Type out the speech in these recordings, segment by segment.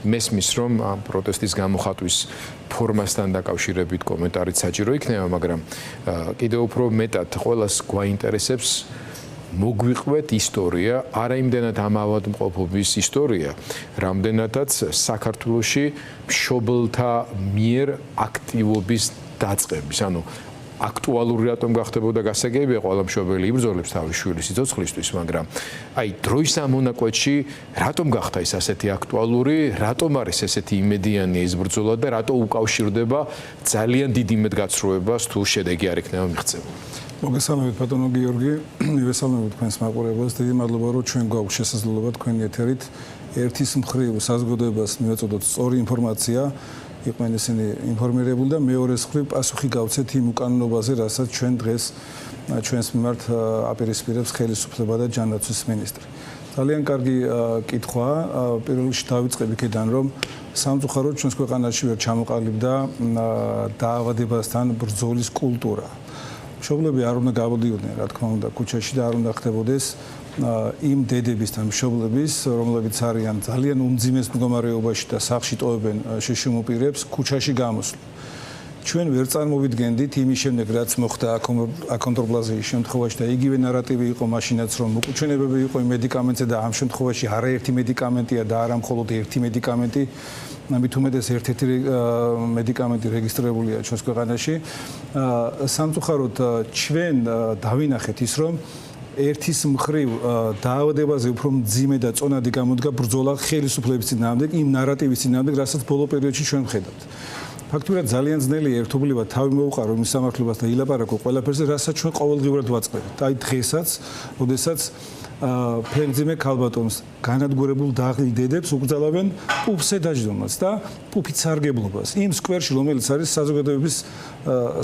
მესმის რომ ამ პროტესტის გამოხატვის ფორმასთან დაკავშირებით კომენტარიც საჭირო იქნება, მაგრამ კიდევ უფრო მეტად ყველას გვაინტერესებს მოგვიყვეთ ისტორია, არა იმდენად ამ ავადმყოფობის ისტორია, რამდენადაც საქართველოში მშობელთა მიერ აქტივობის დაწყების, ანუ აქტუალური რატომ გახდებოდა გასაგებია ყველა მშობელი იბრძოლებს თავის შვილის სიცოცხლისთვის, მაგრამ აი დროის ამ მონაკვეთში რატომ გახდა ეს ასეთი აქტუალური, რატომ არის ესეთი იმედიანი ეს ბრძოლა და რატო უკავშირდება ძალიან დიდ იმედგაცრუებას თუ შედეგი არ იქნება მიღწეული. მოგესალმებით ბატონო გიორგი, მივესალმებით თქვენს მაყურებელს. დიდი მადლობა რომ ჩვენ გვაქვს შესაძლებლობა თქვენი ეთერით ერთის მხრივ საზოგადოებას მივაწოდოთ სწორი ინფორმაცია, იყვნენ ისინი ინფორმირებული და მეორეს მხრივ პასუხი გავცეთ იმ უკანონობაზე, რასაც ჩვენ დღეს ჩვენს მიმართ აპირისპირებს ხელისუფლება და ჯანდაცვის მინისტრი. ძალიან კარგი კითხვაა. პირველ რიგში დავიწყებ იქიდან, რომ სამწუხაროდ ჩვენს ქვეყანაში ვერ ჩამოყალიბდა დაავადებასთან ბრძოლის კულტურა. მშობლები არ უნდა გავდიოდნენ, რა თქმა უნდა, ქუჩაში და არ უნდა ხდებოდეს იმ დედების და მშობლების, რომლებიც არიან ძალიან უმძიმეს მდგომარეობაში და სახლში ტოვებენ შიშიმ პირებს, ქუჩაში გამოსვლა. ჩვენ ვერ წარმოვიდგენდით იმის შემდეგ, რაც მოხდა აკონტროლაზიის შემთხვევაში და იგივე ნარატივი იყო მაშინაც, რომ უკუჩვენებები იყო იმ მედიკამენტზე და ამ შემთხვევაში არაერთი მედიკამენტია და არა მხოლოდ ერთი მედიკამენტი. მით უმეტეს ერთ-ერთი მედიკამენტი რეგისტრირებულია ჩვენს ქვეყანაში. სამწუხაროდ ჩვენ დავინახეთ ის, რომ ერთის მხრივ დაავადებაზე უფრო მძიმე და წონადი გამოდგა ბრძოლა ხელისუფლების წინააღმდეგ, იმ ნარატივის წინააღმდეგ, რასაც ბოლო პერიოდში ჩვენ ვხედავთ. ფაქტურად ძალიან ძნელია ერთობლივად თავი მოუყარო მის სამართლებას და ილაპარაკო ყველაფერზე, რასაც ჩვენ ყოველდღიურად ვაწყდებით. აი დღესაც, როდესაც ფერმძიმე ქალბატონს განადგურებულ დაღლილ დედებს უკრძალავენ პუფსე დაждომას და პუფით სარგებლობას იმ სკვერში, რომელიც არის საზოგადოების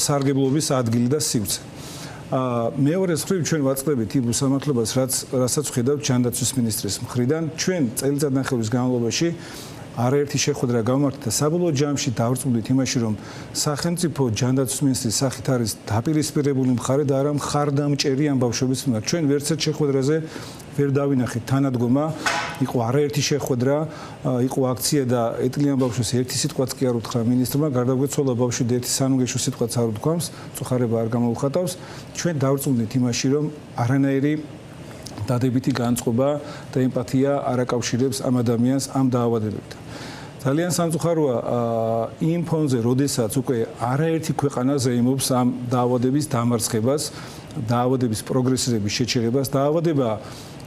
სარგებლობის ადგილი და სივრცე. მეორეს მხრივ ჩვენ ვაწყდებით იმ უსამართლობას, რასაც ვხედავთ ჯანდაცვის მინისტრის მხრიდან. ჩვენ წელიწადნახევრის განმავლობაში არაერთი შეხვედრა გავმართეთ და საბოლოო ჯამში დავწმუნდით იმაში, რომ სახელმწიფო ჯანდაცვის მინისტრის სახით არის დაპირისპირებული მხარე და არა მხარდამჭერი ამ ბავშვების მიმართ. ჩვენ ვერცერთ შეხვედრაზე ვერ დავინახეთ თანადგომა, იყო არაერთი შეხვედრა, იყო აქცია და ეტლიან ბავშვს ერთი სიტყვაც კი არ უთხრა მინისტრმა, გარდაგვეცვალა ბავშვი და ერთი სანუგეშო სიტყვაც არ უთქვამს, წუხარება არ გამოუხატავს. ჩვენ დავწმუნდით იმაში, რომ არანაირი დადებითი განწყობა და ემპათია არ აკავშირებს ამ ადამიანს ამ დაავადებებთან. ძალიან სამწუხაროა იმ ფონზე, როდესაც უკვე არაერთი ქვეყანა ზეიმობს ამ დაავადების დამარცხებას, დაავადების პროგრესირების შეჩერებას, დაავადება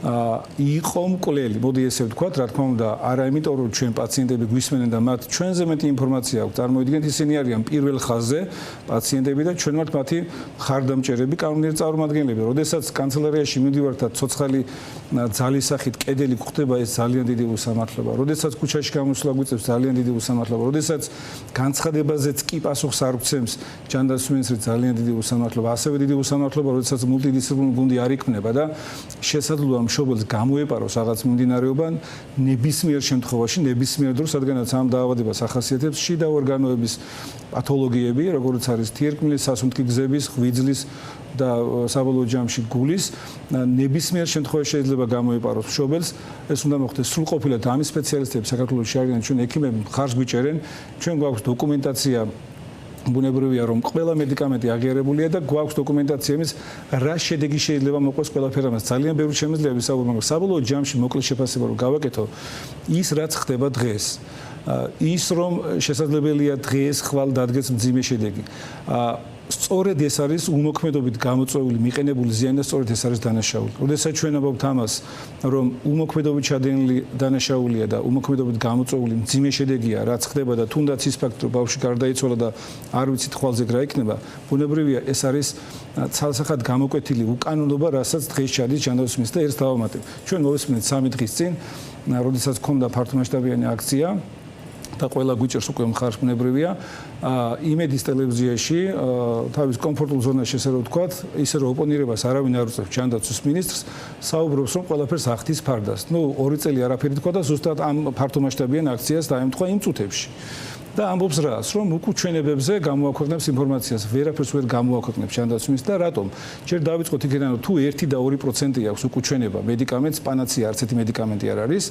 იყო მკვლელი, მოდი ესე ვთქვათ, რა თქმა უნდა, არა იმიტომ, რომ ჩვენ პაციენტები გვისმენენ და მათ ჩვენზე მეტი ინფორმაცია აქვს, წარმოიდგინეთ, ისინი არიან პირველ ხაზზე პაციენტები და ჩვენ ვართ მათი მხარდამჭერები, კანონიერი წარმომადგენლები. როდესაც კანცელარიაში მივდივართ და ცოცხალი ძალის სახით კედელი გვხვდება, ეს ძალიან დიდი უსამართლობა. როდესაც ქუჩაში გამოსვლა გვიწევს, ძალიან დიდი უსამართლობა. როდესაც განცხადებაზეც კი პასუხს არ გვცემს ჯანდაცვის მინისტრი, ძალიან დიდი უსამართლობა. ასევე დიდი უსამართლობა, როდესაც მულტიდისციპლინური გუნდი არ იქმნება და შესაძლოა მშობელს გამოეპაროს რაღაც მიმდინარეობა ნებისმიერ შემთხვევაში, ნებისმიერ დროს, რადგანაც ამ დაავადებას ახასიათებს შიდა ორგანოების პათოლოგიები, როგორც არის თირკმლის, სასუნთქი გზების, ღვიძლის და საბოლოო ჯამში გულის, ნებისმიერ შემთხვევაში შეიძლება გამოეპაროს მშობელს. ეს უნდა მოხდეს სრულყოფილად ამის სპეციალისტები საქართველოში არიან, ჩვენ ექიმები ხარს გვიჭერენ, ჩვენ გვაქვს დოკუმენტაცია ბუნებრივია, რომ ყველა მედიკამენტი აღიარებულია და გვაქვს დოკუმენტაცია იმის, რა შედეგი შეიძლება მოყვეს ყველაფერ ამას. ძალიან ბევრი შემიძლია ვისაუბროთ, მაგრამ საბოლოო ჯამში მოკლე შეფასება რომ გავაკეთო, ის რაც ხდება დღეს, ის რომ შესაძლებელია დღეს ხვალ დადგეს მძიმე შედეგი. სწორედ ეს არის უმოქმედობით გამოწვეული მიყენებული ზიანი და სწორედ ეს არის დანაშაული. როდესაც ჩვენ ამბობთ ამას, რომ უმოქმედობით ჩადენილი დანაშაულია და უმოქმედობით გამოწვეული მძიმე შედეგია, რაც ხდება და თუნდაც ის ფაქტი, რომ ბავშვი გარდაიცვალა და არ ვიცით ხვალზე რა იქნება, ბუნებრივია ეს არის ცალსახად გამოკვეთილი უკანონობა, რასაც დღეს ჩადის ჯანდაცვის მინისტრი და ერთს დავამატებ. ჩვენ მოვესმინეთ 3 დღის წინ, როდესაც ჰქონდა ფართომასშტაბიანი აქცია და ყველა გვიჭერს უკვე მხარს ბუნებრივია, იმედის ტელევიზიაში თავის კომფორტულ ზონაში ესე რომ ვთქვათ, ისე რომ ოპონირებას არავინ არ უწევს ჯანდაცვის მინისტრს, საუბრობს რომ ყველაფერს ახდის ფარდას. ნუ 2 წელი არაფერი თქვა და ზუსტად ამ ფართომასშტაბიან აქციას დაემთხვა იმ წუთებში. და ამბობს რას, რომ უკუჩვენებებზე გამოაქვეყნებს ინფორმაციას, ვერაფერს ვერ გამოაქვეყნებს ჯანდაცვის მინისტრს და რატომ? ჯერ დავიწყოთ იქიდან, რომ თუ 1 და 2% აქვს უკუჩვენება მედიკამენტს, პანაცია არც ერთი მედიკამენტი არ არის.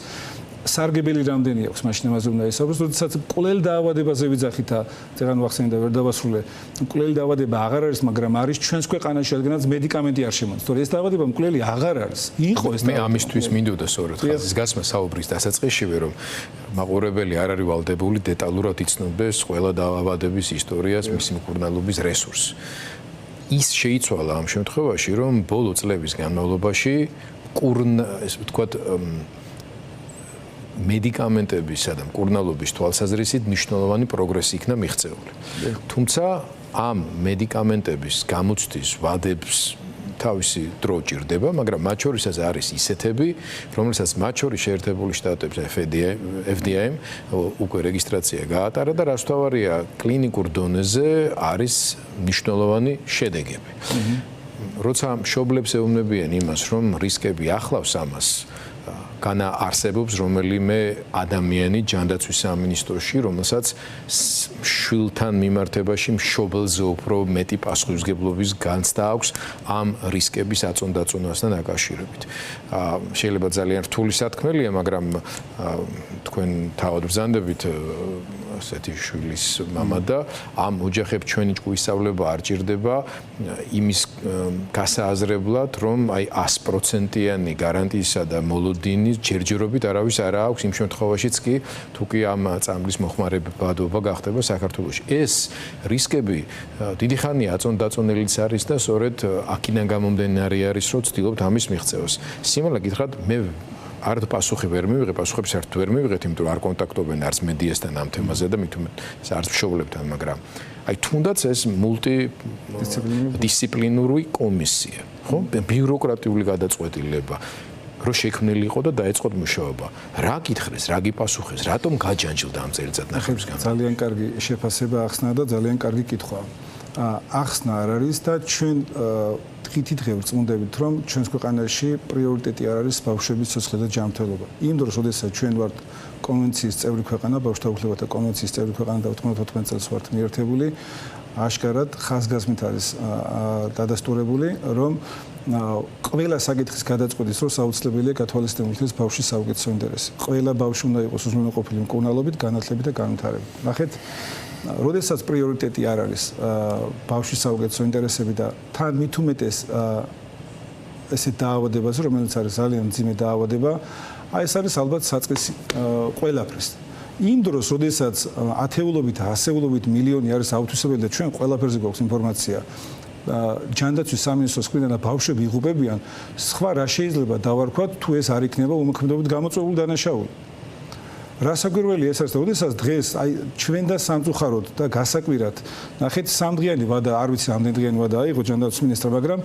სარგებელი რამდენი აქვს მაშინ ამაზე უნდა ისაუბროს, როდესაც კვლელი დაავადებაზე ვიძახით და ზეღან ვახსენე და ვერ დავასრულე. კვლელი დაავადება აღარ არის, მაგრამ არის ჩვენს ქვეყანაში, რადგანაც მედიკამენტი არ შემოდის. თორე ეს დაავადება კვლელი აღარ არის. იყო ეს მე ამისთვის მინდოდა სწორედ ხაზის გასმა საუბრის დასაწყისშივე, რომ მაყურებელი არ არის ვალდებული დეტალურად იცნობდეს ყველა დაავადების ისტორიას, მისი მკურნალობის რესურსს. ის შეიცვალა ამ შემთხვევაში, რომ ბოლო წლების განმავლობაში ესე ვთქვათ მედიკამენტებისა და მკურნალობის თვალსაზრისით მნიშვნელოვანი პროგრესი იქნა მიღწეული. თუმცა ამ მედიკამენტების გამოცდის ვადებს თავისი დრო ჭირდება, მაგრამ მათ შორისაც არის ისეთები, რომელსაც მათ შორის შეერთებული შტატების FDA-მ უკვე რეგისტრაცია გაატარა და რაც თავარია კლინიკურ დონეზე არის მნიშვნელოვანი შედეგები. როცა მშობლებს ეუბნებიან იმას, რომ რისკები ახლავს ამას, განა არსებობს რომელიმე ადამიანი ჯანდაცვის სამინისტროში, რომელსაც შვილთან მიმართებაში მშობელზე უფრო მეტი პასუხისმგებლობის განცდა აქვს ამ რისკების აწონდაწონასთან დაკავშირებით. შეიძლება ძალიან რთული სათქმელია, მაგრამ თქვენ თავად ბრძანდებით ასეთი შვილის მამა და ამ ოჯახებს ჩვენი ჭკუისწავლება არ ჭირდება იმის გასააზრებლად, რომ აი 100%-იანი გარანტიისა და მოლოდინის ჯერჯერობით არავის არ აქვს იმ შემთხვევაშიც კი თუ კი ამ წამლის მოხმარებადობა გახდება საქართველოში. ეს რისკები დიდი ხანია აწონდაწონელიც არის და სწორედ აქედან გამომდინარე არის, რომ ვცდილობთ ამის მიღწევას. სიმართლე გითხრათ, მე არც პასუხი ვერ მივიღე, პასუხებს საერთოდ ვერ მივიღეთ, იმიტომ რომ არ კონტაქტობენ არც მედიასთან ამ თემაზე და მით უმეტ არც მშობლებთან, მაგრამ აი თუნდაც ეს მულტიდისციპლინური კომისია, ხო? ბიუროკრატიული გადაწყვეტილება რო შექმნილი იყო და დაეწყოთ მუშაობა. რა გითხრეს, რა გიპასუხეს, რატომ გაჯანჯილდა ამ წელიწადნახევრის განმავლობაში? ძალიან კარგი შეფასება ახსნა და ძალიან კარგი კითხვა. ახსნა არ არის და ჩვენ დღითიდღე ვწმუნდებით, რომ ჩვენს ქვეყანაში პრიორიტეტი არ არის ბავშვების სიცოცხლე და ჯანმრთელობა. იმ დროს, როდესაც ჩვენ ვართ კონვენციის წევრი ქვეყანა, ბავშვთა უფლებათა კონვენციის წევრი ქვეყანა და 94 წელს ვართ მიერთებული, აშკარად ხაზგასმით არის დადასტურებული, რომ ყველა საკითხის გადაწყვეტის დროს აუცილებელია გათვალისწინებულ იქნეს ბავშვის საუკეთესო ინტერესი. ყველა ბავშვი უნდა იყოს უზრუნველყოფილი მკურნალობით, განათლებით და განვითარებით. ნახეთ, როდესაც პრიორიტეტი არ არის ბავშვის საუკეთესო ინტერესები და თან მით უმეტეს ესეთ დაავადებაზე, რომელიც არის ძალიან მძიმე დაავადება, აი ეს არის ალბათ საწყისი ყველაფრის. იმ დროს, როდესაც ათეულობით, ასეულობით მილიონი არის აუთვისებელი და ჩვენ ყველაფერზე გვაქვს ინფორმაცია, ჯანდაცვის სამინისტროს მხრიდან ბავშვები იღუპებიან, სხვა რა შეიძლება დავარქვათ, თუ ეს არ იქნება უმოქმედობით გამოწვეული დანაშაული. რასაკვირველია ეს არის, როდესაც დღეს აი ჩვენ და სამწუხაროდ და გასაკვირად ნახეთ სამდღიანი ვადა, არ ვიცი რამდენი დღიანი ვადა აიღო ჯანდაცვის მინისტრმა, მაგრამ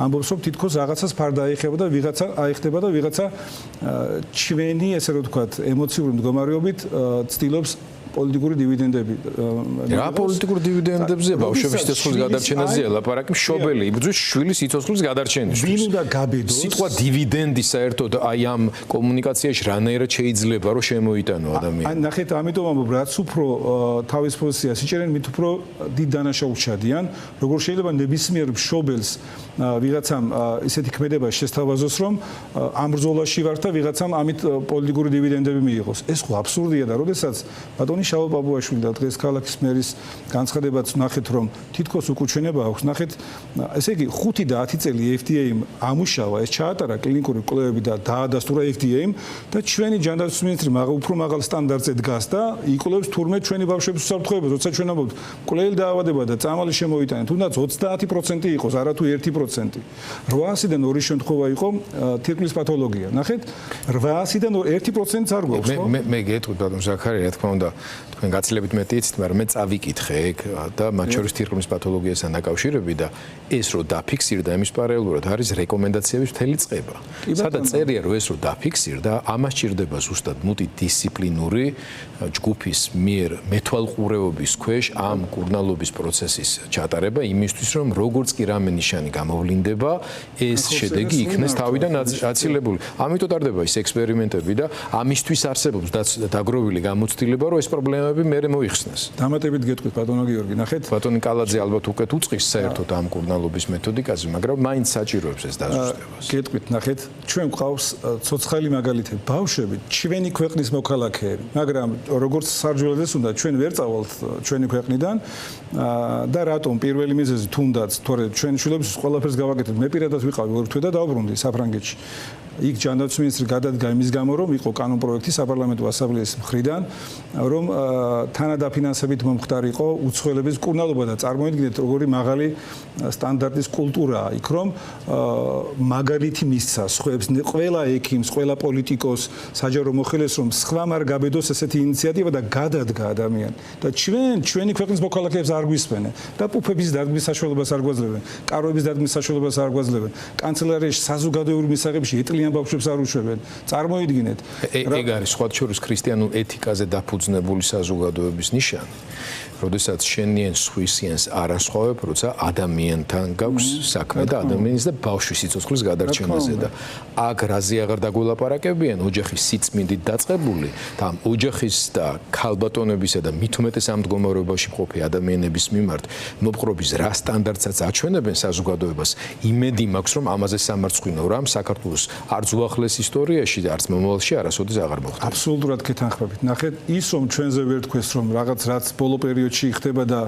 ამბობს, რომ თითქოს რაღაცას ფარდა აიხება და ვიღაცა აიხდება და ვიღაცა ჩვენი, ესე რომ ვთქვათ, ემოციური მდგომარეობით ცდილობს პოლიტიკური დივიდენდები. რა პოლიტიკურ დივიდენდებზე ბავშვების სიცოცხლის გადარჩენაზეა ლაპარაკი, მშობელი იბრძვის შვილის სიცოცხლის გადარჩენისთვის. ვინ უნდა გაბედოს? სიტყვა დივიდენდი საერთოდ აი ამ კომუნიკაციაში რანაირად შეიძლება რომ შემოიტანო ადამიანი. ნახეთ, ამიტომ ამბობ, რაც უფრო თავის პოზიციას იჭერენ, მით უფრო დიდ დანაშაულს ჩადიან. როგორ შეიძლება ნებისმიერ მშობელს ვიღაცამ ისეთი ქმედება შესთავაზოს, რომ ამ ბრძოლაში ვარ და ვიღაცამ ამით პოლიტიკური დივიდენდები მიიღოს. ეს ხო აბსურდია და როდესაც ბატონი შალვა პაპუაშვილი და დღეს ქალაქის მერის განცხადებაც ნახეთ, რომ თითქოს უკუჩვენება აქვს. ნახეთ, ესე იგი 5 და 10 წელი FDA-მ ამუშავა, ეს ჩაატარა კლინიკური კვლევები და დაადასტურა FDA-მ და ჩვენი ჯანდაცვის მინისტრი უფრო მაღალ სტანდარტზე დგას და იკვლევს თურმე ჩვენი ბავშვების უსაფრთხოებას, როცა ჩვენ ამბობთ, კვლელი დაავადება და წამალი შემოიტანეთ, თუნდაც 30% იყოს, არა თუ 1%. 800-დან 2 შემთხვევა იყო თირკმლის პათოლოგია. ნახეთ, 800-დან 1%-ს არ გვაქვს, ხო? მე გეტყვით ბატონ ზაქარი, რა თქმა უნდა, თქვენ გაცილებით მეტი იცით, მაგრამ მე წავიკითხე ეგ და მათ შორის თირკმლის პათოლოგიასთან დაკავშირებით და ეს რო დაფიქსირდა იმის პარალელურად არის რეკომენდაციების მთელი წყება. სადაც წერია რომ ეს რო დაფიქსირდა, ამას ჭირდება ზუსტად მულტიდისციპლინური ჯგუფის მიერ მეთვალყურეობის ქვეშ ამ მკურნალობის პროცესის ჩატარება იმისთვის რომ როგორც კი რამე ნიშანი გამოვლინდება, ეს შედეგი იქნეს თავიდან აცილებული. ამიტომ ტარდება ის ექსპერიმენტები და ამისთვის არსებობს დაგროვილი გამოცდილება, რომ ეს პრობლემები მე მოიხსნას. დამატებით გეტყვით ბატონო გიორგი, ნახეთ. ბატონი კალაძე ალბათ უკეთ უწყის საერთოდ ამ კურნალობის მეთოდიკაზე, მაგრამ მაინც საჭიროებს ეს დაზუსტებას. გეტყვით, ნახეთ, ჩვენ გვყავს ცოცხალი მაგალითები, ბავშვები, ჩვენი ქვეყნის მოქალაქეები, მაგრამ როგორც სარჯულადეს უნდა ჩვენ ვერ წავალთ ჩვენი ქვეყნიდან და რატომ პირველი მიზეზი თუნდაც თორე ჩვენი შვილებს ყველაფერს გავაკეთებთ. მე პირადად ვიყავი ორ თვე და დავბრუნდი საფრანგეთში. იქ ჯანდაცვის მინისტრი გადადგა იმის გამო, რომ იყო კანონპროექტი საპარლამენტო ასამბლეის მხრიდან, რომ თანადაფინანსებით მომხდარიყო უცხოელების კურნალობა და წარმოიდგინეთ, როგორი მაღალი სტანდარტის კულტურაა იქ, რომ მაგალითი მისცა სხვებს, ყველა ექიმს, ყველა პოლიტიკოს, საჯარო მოხელეს, რომ სხვამ არ გაბედოს ესეთი ინიციატივა და გადადგა ადამიანი. და ჩვენი ქვეყნის მოქალაქეებს არ გვისმენენ და პუფების დადგმის საშუალებას არ გვაძლევენ, კაროების დადგმის საშუალებას არ გვაძლევენ, კანცელარიაში საზოგადოებრივ მისაღებში ბავშვებს არ უშვებენ. წარმოიდგინეთ. ეგ არის სხვა შორის ქრისტიანულ ეთიკაზე დაფუძნებული საზოგადოების ნიშანი. როდესაც შენიან სვისიანს არასხვავებ, როცა ადამიანთან გაქვს საქმე და ადამიანის და ბავშვის სიცოცხლის გადარჩენაზე და აქ რაზე აღარ დაგულაპარაკებიან ოჯახის სიწმინდით დაწყებული და ამ ოჯახის და ქალბატონებისა და მით უმეტეს ამ მდგომარეობაში მყოფი ადამიანების მიმართ მოპყრობის რა სტანდარტსაც აჩვენებენ საზოგადოებას, იმედი მაქვს, რომ ამაზე სამარცხვინო რამ საქართველოს არც უახლეს ისტორიაში და არც მომავალში არასოდეს აღარ მოხდება. აბსოლუტურად გეთანხმებით. ნახეთ, ის რომ ჩვენზე ვერ თქვეს, რომ რაღაც რაც ბოლო პერიოდში ხდება და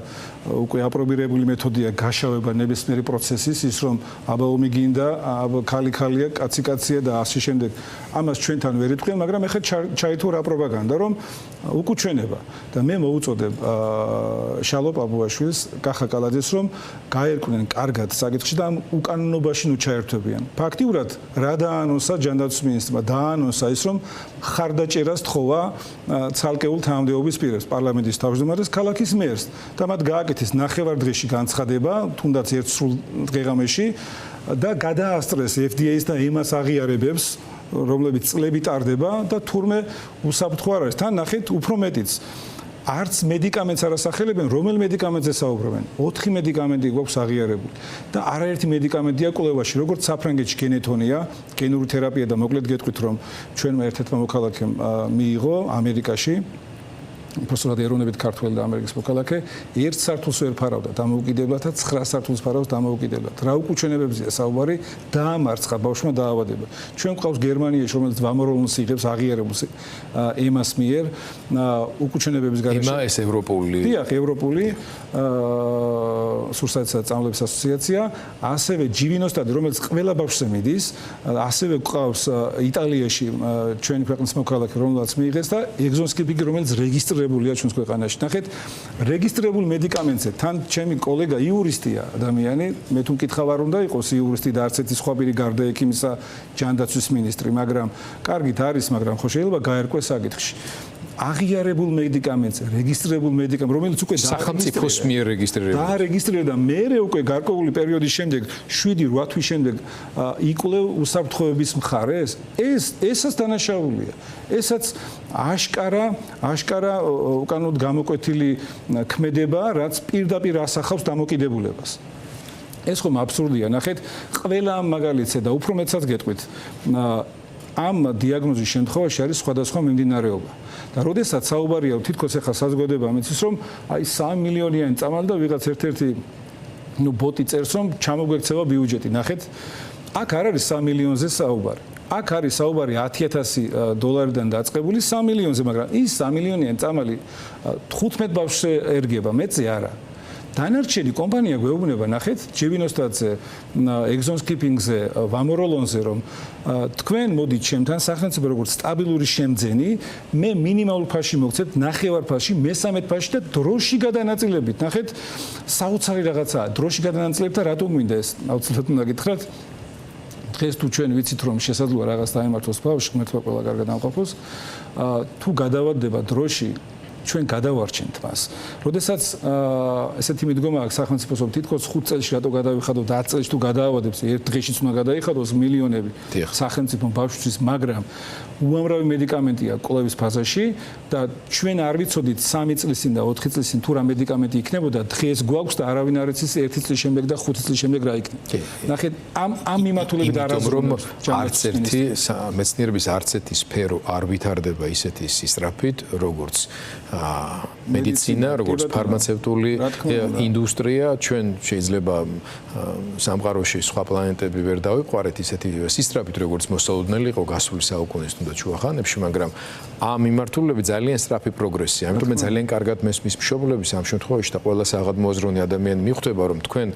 უკვე აპრობირებული მეთოდია გაშავება ნებისმიერი პროცესის, ის რომ აბა ომი გინდა, აბა ქალი-ქალია, კაცი-კაცია და ასე შემდეგ. ამას ჩვენთან ვერ იტყვიან, მაგრამ ეხლა ჩაითო რა პროპაგანდა, რომ უკუჩვენება და მე მოუწოდებ შალო პაპუაშვილს, კახა კალაძეს, რომ გაერკვნენ კარგად საკითხში და ამ უკანონობაში ნუ ჩაერთვებიან. ფაქტიურად რა დაანონსა ჯანდაცვის მინისტრმა, დაანონსა ის, რომ ხარდაჭერას თხოვა ცალკეულ თანამდებობის პირებს, პარლამენტის თავმჯდომარეს, ქალაქის მერს და მათ გააკეთეს ნახევარდღეში განცხადება, თუნდაც ერთ სრულ დღეღამეში და გადაასწრეს FDA-ს და EMA-ს აღიარებებს, რომლებიც წლები ტარდება და თურმე უსაფრთხო არ არის. თან ნახეთ უფრო მეტიც. არც მედიკამენტს არ ასახელებენ, რომელ მედიკამენტზე საუბრობენ. 4 მედიკამენტი გვაქვს აღიარებული და არაერთი მედიკამენტია კვლევაში, როგორც საფრანგეთში გენეთონია, გენური თერაპია და მოკლედ გეტყვით, რომ ჩვენმა ერთ-ერთმა მოქალაქემ მიიღო ამერიკაში უბრალოდ ეროვნებით ქართველი და ამერიკის მოქალაქე, ერთ სართულს ვერ ფარავდა დამოუკიდებლად და 9 სართულს ფარავს დამოუკიდებლად. რა უკუჩვენებებზეა საუბარი? დაამარცხა ბავშვმა დაავადება. ჩვენ გვყავს გერმანიაში, რომელიც ვამოროლონს იღებს აღიარებულს EMA-ს მიერ, უკუჩვენებების გარეშე. EMA ეს ევროპული. დიახ, ევროპული სურსათისა და წამლების ასოციაცია, ასევე ჯივინოსტადი, რომელიც ყველა ბავშვზე მიდის, ასევე გვყავს იტალიაში ჩვენი ქვეყნის მოქალაქე, რომელსაც მიიღეს და ეგზონსკიპინგი, რომელიც რეგისტრირებულია ჩვენს ქვეყანაში. ნახეთ, რეგისტრირებულ მედიკამენტზე თან ჩემი კოლეგა იურისტია ადამიანი, მე თუ მკითხავ არ უნდა იყოს იურისტი და არც ერთი სხვა პირი გარდა ექიმისა, ჯანდაცვის მინისტრი, მაგრამ კარგით არის, მაგრამ ხო შეიძლება გაერკვეს საკითხში. აღიარებულ მედიკამენტზე, რეგისტრირებულ მედიკამენტ, რომელიც უკვე სახელმწიფოს მიერ რეგისტრირებული. დაარეგისტრირდა და მე უკვე გარკვეული პერიოდის შემდეგ 7-8 თვის შემდეგ იკვლევ უსაფრთხოების მხარეს. ესაც დანაშაულია. ესაც აშკარა უკანონოდ გამოკვეთილი ქმედება, რაც პირდაპირ ასახავს დამოკიდებულებას. ეს ხომ აბსურდია. ნახეთ, ყველა ამ მაგალითზე და უფრო მეცაც გეტყვით. ამ დიაგნოზის შემთხვევაში არის სხვადასხვა მიმდინარეობა. და როდესაც საუბარია თითქოს ახლა საზოგადოება მიცის, რომ აი 3 მილიონიანი წამალი და ვიღაც ერთ-ერთი ბოტი წერს, რომ ჩამოგვექცევა ბიუჯეტი. ნახეთ, აქ არ არის 3 მილიონზე საუბარი. აქ არის საუბარი $10,000-დან დაწყებული 3 მილიონზე, მაგრამ ის 3 მილიონიანი წამალი 15 ბავშვზე ერგება, მეწე არა. დანარჩენი კომპანია გვეუბნება, ნახეთ, ჯევინოსტატზე, ეგზონსკიპინგზე, ვამოროლონზე, რომ თქვენ მოდით ჩემთან სახელმწიფო როგორც სტაბილური შემძენი, მე მინიმალურ ფასში მოგცეთ, ნახევარ ფასში, მესამედ ფასში და დროში გადანაწილებით. ნახეთ, საოცარი რაღაცაა, დროში გადანაწილებით და რატომ მინდა ეს? აუცილებლად უნდა გითხრათ. დღეს თუ ჩვენ ვიცით, რომ შესაძლოა რაღაც დაემართოს ბავშვი, ღმერთმა ყველა კარგად ამყოფოს, თუ გადავადდება დროში, ჩვენ გადავარჩენთ მას. როდესაც ესეთი მიდგომა აქვს სახელმწიფოს, რომ თითქოს 5 წელში რატო გადავიხადოთ, 10 წელში თუ გადაავადებს, ერთ დღეშიც უნდა გადაიხადოს მილიონები სახელმწიფო ბავშვისთვის, მაგრამ უამრავი მედიკამენტია კვლევის ფაზაში და ჩვენ არ ვიცოდით 3 წლის წინ და 4 წლის წინ თუ რა მედიკამენტი იქნებოდა, დღეს გვაქვს და არავინ არ იცის 1 წლის შემდეგ და 5 წლის შემდეგ რა იქნება. ნახეთ, ამ მიმართულებით არასდროს არც ერთი მეცნიერების არც ერთი სფერო არ ვითარდება ისეთი სისწრაფით, როგორც მედიცინა, როგორც ფარმაცევტული ინდუსტრია, ჩვენ შეიძლება სამყაროში სხვა პლანეტები ვერ დავიყვარეთ ისეთი სისწრაფით, როგორც მოსალოდნელი იყო გასული საუკუნის თუნდაც შუა ხანებში, მაგრამ ამ მიმართულებით ძალიან სწრაფი პროგრესია. ამიტომ მე ძალიან კარგად მესმის მშობლების ამ შემთხვევაში და ყველა საღადმოაზროვნე ადამიანი მიხვდება, რომ თქვენ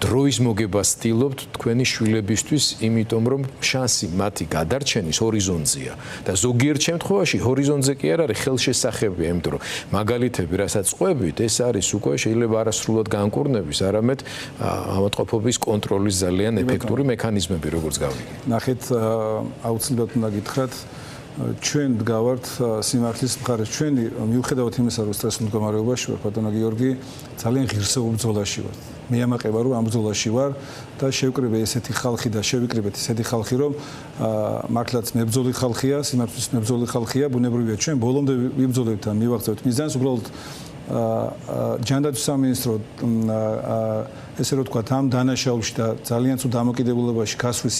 დროის მოგებას ცდილობთ თქვენი შვილებისთვის, იმიტომ რომ შანსი მათი გადარჩენის ჰორიზონტზეა და ზოგიერთ შემთხვევაში ჰორიზონტზე კი არ არის ხელშესახებია, იმიტომ რომ მაგალითები, რასაც ყვებით, ეს არის უკვე შეიძლება არასრულად განკურნების, არამედ ავადმყოფობის კონტროლის ძალიან ეფექტური მექანიზმები, როგორც გავიგე. ნახეთ, აუცილებლად უნდა გითხრათ, ჩვენ დგავართ სიმართლის მხარეს. ჩვენი მიუხედავად იმისა, რომ სტრესულ მდგომარეობაში ვარ, ბატონო გიორგი, ძალიან ღირსეულ ბრძოლაში ვარ. მე ამაყება, რომ ამ ბრძოლაში ვარ და შევკრიბე ესეთი ხალხი და შევიკრიბეთ ესეთი ხალხი, რომ მართლაც მებრძოლი ხალხია, სიმართლის მებრძოლი ხალხია, ბუნებრივია ჩვენ ბოლომდე ვიბრძოლებთ და მივაღწევთ მიზანს, უბრალოდ ჯანდაცვის სამინისტრო ესე რომ ვთქვათ, ამ დანაშაულში და ძალიან ცუდ დამოკიდებულებაში გასვლის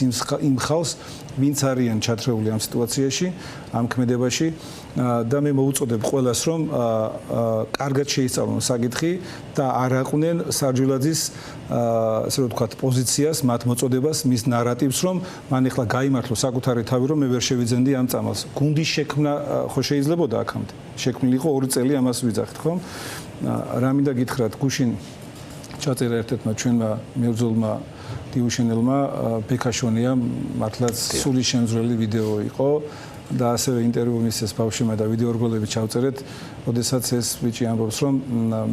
იმ ხალხს, ვინც არიან ჩათრეული ამ სიტუაციაში, ამ ქმედებაში და მე მოუწოდებ ყველას, რომ კარგად შეისწავლონ საკითხი და არ აყვნენ სარჯულაძის ესე რომ ვთქვათ, პოზიციას, მათ მოწოდებას, მის ნარატივს, რომ მან ახლა გაიმართლო საკუთარი თავი, რომ მე ვერ შევიძენდი ამ წამალს. გუნდის შექმნა ხო შეიძლებოდა აქამდე. შექმნილი იყო 2 წელი ამას ვიძახით, ხო? რა მინდა გითხრათ, გუშინ ჩაწერა ერთ-ერთმა ჩვენმა მებრძოლმა დიუშენელმა ბექაშონიამ მართლაც სული შემძვრელი ვიდეო იყო და ასევე ინტერვიუ მისცეს ბავშვმა და ვიდეო რგოლები ჩავწერეთ, ოდესაც ეს ბიჭი ამბობს, რომ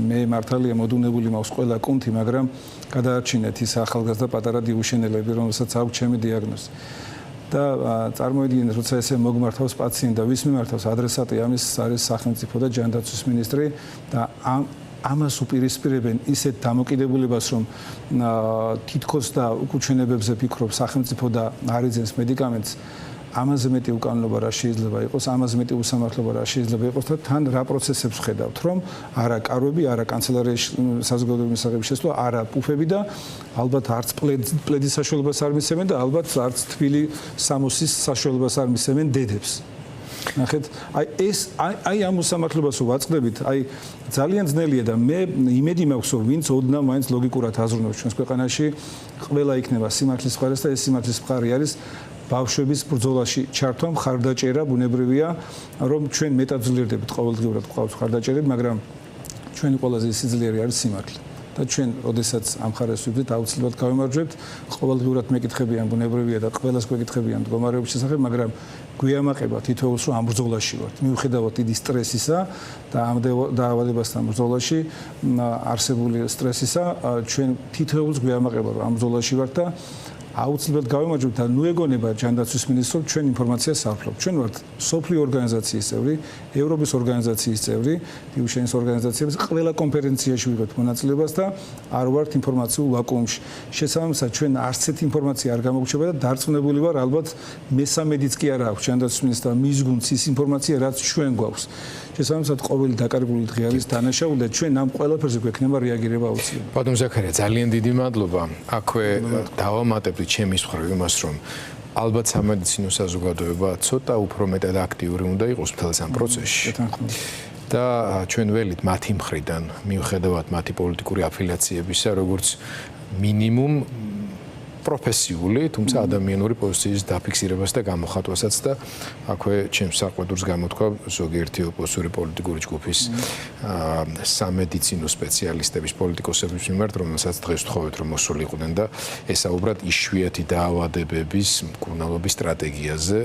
მე მართალია მოდუნებული მაქვს ყველა კუნთი, მაგრამ გადაარჩინეთ ის ახალგაზრდა პატარა დიუშენელები, რომელსაც აქვს ჩემი დიაგნოზი. და წარმოიდგინეთ, როცა ესე მოგმართავს პაციენტი და ვის მიმართავს ადრესატი, ამის არის სახელმწიფო და ჯანდაცვის მინისტრი და ამას უპირისპირებენ ისეთ დამოკიდებულებას, რომ თითქოს და უკუჩვენებებზე ფიქრობს სახელმწიფო და არიძენს მედიკამენტს, ამაზე მეტი უკანონობა რა შეიძლება იყოს, ამაზე მეტი უსამართლობა რა შეიძლება იყოს და თან რა პროცესებს ვხედავთ, რომ არა კარვები, არა კანცელარიაში საზოგადოების მისაღები შესვლა, არა პუფები და ალბათ არც პლედის საშუალებას არ მისცემენ და ალბათ არც თბილი სამოსის საშუალებას არ მისცემენ დედებს. ნახეთ, აი ამ უსამართლობას ვაწყდებით, აი ძალიან ძნელია და მე იმედი მაქვს, რომ ვინც ოდნავ მაინც ლოგიკურად აზროვნებს ჩვენს ქვეყანაში, ყველა იქნება სიმართლის მხარეს და ეს სიმართლის მხარი არის ბავშვების ბრძოლაში ჩართვა, მხარდაჭერა, ბუნებრივია, რომ ჩვენ მეტად ძლიერდებით ყოველდღიურად გვყავს მხარდაჭერები, მაგრამ ჩვენი ყველაზე სიძლიერე არის სიმართლე. და ჩვენ, ოდესაც ამ მხარეს ვიბრძვით, აუცილებლად გავიმარჯვებთ. ყოველდღიურად მეკითხებიან ბუნებრივია და ყველას გვეკითხებიან მდგომარეობის შესახებ, მაგრამ გვიამაყება თითოეულს, რომ ამ ბრძოლაში ვართ. მიუხედავად დიდი სტრესისა და ამ დაავადებასთან ბრძოლაში არსებული სტრესისა, ჩვენ თითოეულს გვიამაყება, რომ ამ ბრძოლაში ვართ და აუცილებლად გავიმარჯვებთ და ნუ ეგონება ჯანდაცვის მინისტრს, ჩვენ ინფორმაციას ავფლობთ. ჩვენ ვართ სოფლიო ორგანიზაციის წევრი, ევროპის ორგანიზაციის წევრი, დიუშენის ორგანიზაციების ყველა კონფერენციაში ვიღებთ მონაწილეობას და არ ვართ ინფორმაციულ ვაკუუმში. შესაბამისად, ჩვენ არც ერთი ინფორმაცია არ გამოგვჩება და დარწმუნებული ვარ, ალბათ მესამედიც კი არა აქვს ჯანდაცვის მინისტრს მის გუნდს ის ინფორმაცია, რაც ჩვენ გვაქვს. შესაბამისად, ყოველი დაკარგული დღე არის დანაშაული და ჩვენ ამ ყველაფერზე გვექნება რეაგირება აუცილებლად. ბატონ ზაქარია, ძალიან დიდი მადლობა. აქვე დავამატებთ ჩემის მხრივ იმას, რომ ალბათ სამედიცინო საზოგადოება ცოტა უფრო მეტად აქტიური უნდა იყოს მთელ ამ პროცესში. და ჩვენ ველით მათი მხრიდან, მიუხედავად მათი პოლიტიკური აფილიაციებისა, როგორც მინიმუმ პროფესიული, თუმცა ადამიანური პოზიციის დაფიქსირებას და გამოხატვასაც და აქვე ჩემს საყვედურს გამოთქვა ზოგიერთი ოპოზიციური პოლიტიკური ჯგუფის სამედიცინო სპეციალისტების, პოლიტიკოსების მიმართ, რომელსაც დღეს ვთხოვეთ, რომ მოსულიყვნენ და ესაუბრათ იშვიათი დაავადებების მკურნალობის სტრატეგიაზე.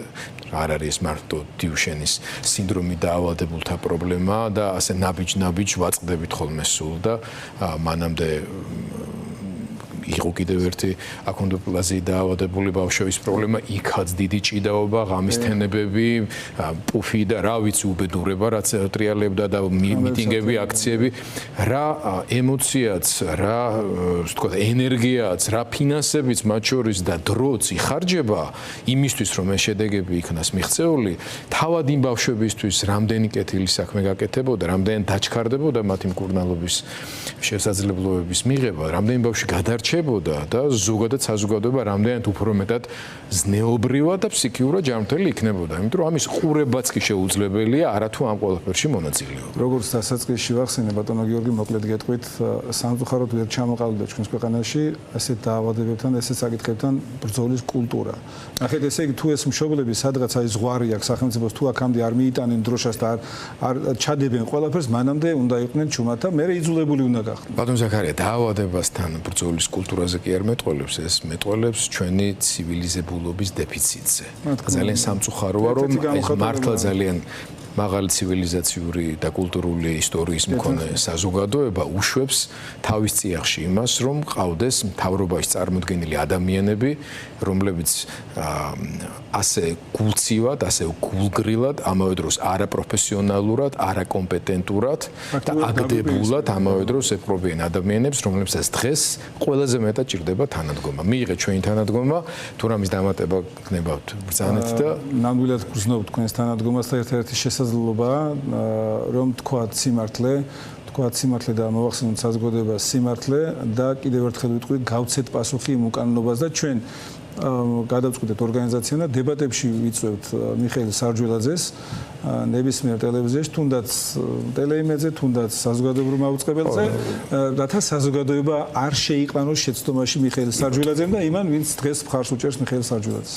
არ არის ეს მარტო დიუშენის სინდრომი დაავადებულთა პრობლემა და ასე ნაბიჯ ვაწყდებით ხოლმე სულ და მანამდე იყო კიდევ ერთი აქონდოპლაზიით დაავადებული ბავშვების პრობლემა, იქაც დიდი ჭიდაობა, ღამის თენებები, პუფი და რა ვიცი უბედურება, რაც ტრიალებდა და მიტინგები, აქციები, რა ემოციაც, რა ვთქვათ, ენერგიაც, რა ფინანსებიც მათ შორის და დროც იხარჯება იმისთვის, რომ ეს შედეგები იქნას მიღწეული, თავად იმ ბავშვებისთვის რამდენი კეთილი საქმე გაკეთებოდა, რამდენი დაჩქარდებოდა მათი მკურნალობის შესაძლებლობების მიღება, რამდენი ბავშვი გადარჩა რჩებოდა და ზოგადად საზოგადოება რამდენად უფრო მეტად ზნეობრივად და ფსიქიურად ჯანმრთელი იქნებოდა. იმიტომ რომ ამის ყურებაც კი შეუძლებელია არათუ ამ ყველაფერში მონაწილეობა. როგორც დასაწყისში ვახსენე ბატონო გიორგი, მოკლედ გეტყვით, სამწუხაროდ ვერ ჩამოყალიბდა ჩვენს ქვეყანაში ასეთ დაავადებებთან, ასეთ საკითხებთან ბრძოლის კულტურა. ნახეთ, ესე იგი თუ ეს მშობლები სადღაც აი ზღვარი აქვს სახელმწიფოს, თუ აქამდე არ მიიტანენ დროშას და არ ჩადებენ ყველაფერს, მანამდე უნდა იყვნენ ჩუმად და მე იძულებული უნდა გახდნენ. ბატონ ზაქარია, დაავადებასთან ბრძოლის კულტურაზე კი არ მეტყველებს, ეს მეტყველებს ჩვენი ცივილიზებულობის დეფიციტზე. ძალიან სამწუხაროა, რომ ეს მართლა ძალიან მაღალი ცივილიზაციური და კულტურული ისტორიის მქონე საზოგადოება უშვებს თავის წიაღში იმას, რომ ყავდეს მთავრობაში წარმოდგენილი ადამიანები, რომლებიც ასე გულცივად, ასე გულგრილად, ამავე დროს არაპროფესიონალურად, არაკომპეტენტურად და აგდებულად ამავე დროს ეპყრობიან ადამიანებს, რომლებსაც დღეს ყველაზე მეტად ჭირდება თანადგომა. მიიღეთ ჩვენი თანადგომა, თუ რამის დამატება გქნებავთ ბრძანეთ და ნამდვილად გრძნობ თქვენს თანადგომას და ერთ-ერთი შესაძლებლობაა, რომ თქვათ სიმართლე და მოვახსენოთ საზოგადოებას სიმართლე და კიდევ ერთხელ ვიტყვი, გავცეთ პასუხი იმ უკანონობას და ჩვენ გადავწყვიტეთ ორგანიზაცია და დებატებში ვიწვევთ მიხეილ სარჯველაძეს ნებისმიერ ტელევიზიაში, თუნდაც ტელეიმედზე, თუნდაც საზოგადოებრივ მაუწყებელზე, რათა საზოგადოება არ შეიყვანოს შეცდომაში მიხეილ სარჯველაძემ და იმან, ვინც დღეს მხარს უჭერს მიხეილ სარჯველაძეს.